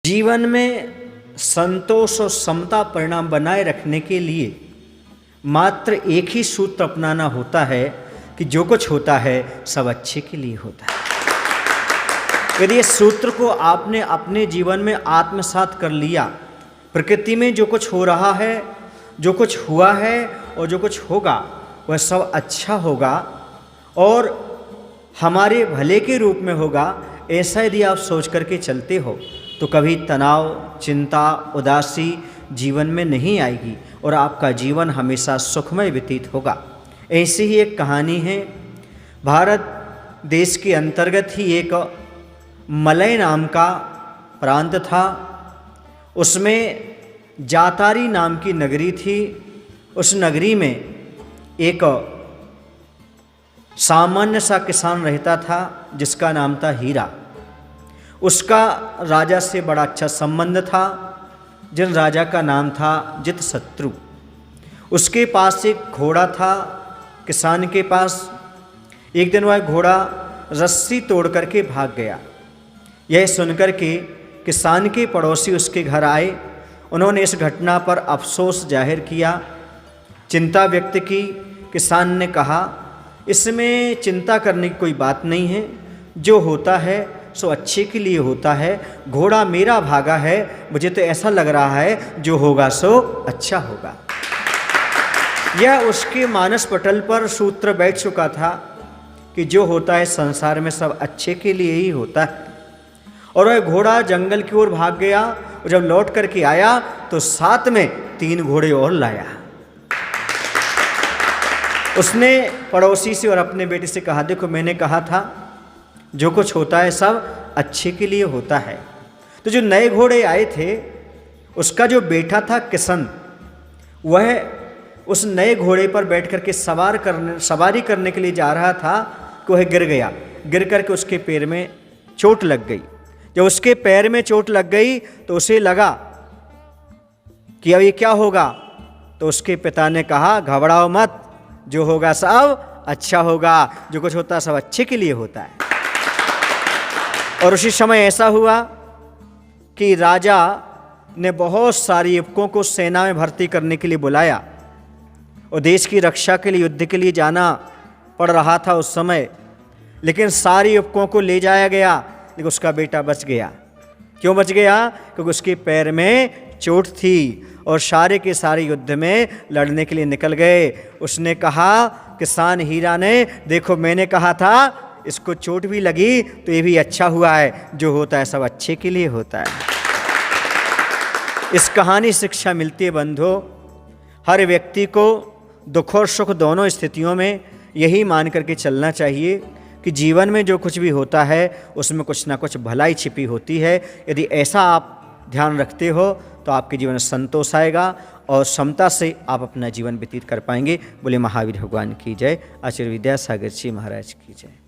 जीवन में संतोष और समता परिणाम बनाए रखने के लिए मात्र एक ही सूत्र अपनाना होता है कि जो कुछ होता है सब अच्छे के लिए होता है। यदि इस सूत्र को आपने अपने जीवन में आत्मसात कर लिया, प्रकृति में जो कुछ हो रहा है, जो कुछ हुआ है और जो कुछ होगा वह सब अच्छा होगा और हमारे भले के रूप में होगा, ऐसा यदि आप सोच करके चलते हो तो कभी तनाव, चिंता, उदासी जीवन में नहीं आएगी और आपका जीवन हमेशा सुखमय व्यतीत होगा। ऐसी ही एक कहानी है। भारत देश के अंतर्गत ही एक मलय नाम का प्रांत था। उसमें जातारी नाम की नगरी थी। उस नगरी में एक सामान्य सा किसान रहता था जिसका नाम था हीरा। उसका राजा से बड़ा अच्छा संबंध था, जिन राजा का नाम था जितशत्रु। उसके पास एक घोड़ा था किसान के पास। एक दिन वह घोड़ा रस्सी तोड़ करके भाग गया। यह सुनकर के किसान के पड़ोसी उसके घर आए। उन्होंने इस घटना पर अफसोस जाहिर किया, चिंता व्यक्त की। किसान ने कहा, इसमें चिंता करने की कोई बात नहीं है, जो होता है सो अच्छे के लिए होता है। घोड़ा मेरा भागा है, मुझे तो ऐसा लग रहा है जो होगा सो अच्छा होगा। यह उसके मानस पटल पर सूत्र बैठ चुका था कि जो होता है संसार में सब अच्छे के लिए ही होता है। और वह घोड़ा जंगल की ओर भाग गया और जब लौट करके आया तो साथ में 3 घोड़े और लाया। उसने पड़ोसी से और अपने बेटे से कहा, देखो मैंने कहा था जो कुछ होता है सब अच्छे के लिए होता है। तो जो नए घोड़े आए थे उसका जो बेटा था किशन, वह उस नए घोड़े पर बैठ करके सवारी करने के लिए जा रहा था कि वह गिर गया। गिर करके उसके पैर में चोट लग गई। जब उसके पैर में चोट लग गई तो उसे लगा कि अब ये क्या होगा। तो उसके पिता ने कहा, घबराओ मत, जो होगा सब अच्छा होगा, जो कुछ होता है सब अच्छे के लिए होता है। और उसी समय ऐसा हुआ कि राजा ने बहुत सारी युवकों को सेना में भर्ती करने के लिए बुलाया और देश की रक्षा के लिए, युद्ध के लिए जाना पड़ रहा था उस समय। लेकिन सारी युवकों को ले जाया गया, लेकिन उसका बेटा बच गया। क्यों बच गया? क्योंकि उसके पैर में चोट थी और सारे के सारे युद्ध में लड़ने के लिए निकल गए। उसने कहा, किसान हीरा ने, देखो मैंने कहा था इसको चोट भी लगी तो ये भी अच्छा हुआ है, जो होता है सब अच्छे के लिए होता है। इस कहानी शिक्षा मिलती है बंधुओं, हर व्यक्ति को दुख और सुख दोनों स्थितियों में यही मान करके चलना चाहिए कि जीवन में जो कुछ भी होता है उसमें कुछ ना कुछ भलाई छिपी होती है। यदि ऐसा आप ध्यान रखते हो तो आपके जीवन में संतोष आएगा और समता से आप अपना जीवन व्यतीत कर पाएंगे। बोले महावीर भगवान की जय। आचार्य विद्यासागर जी महाराज की जय।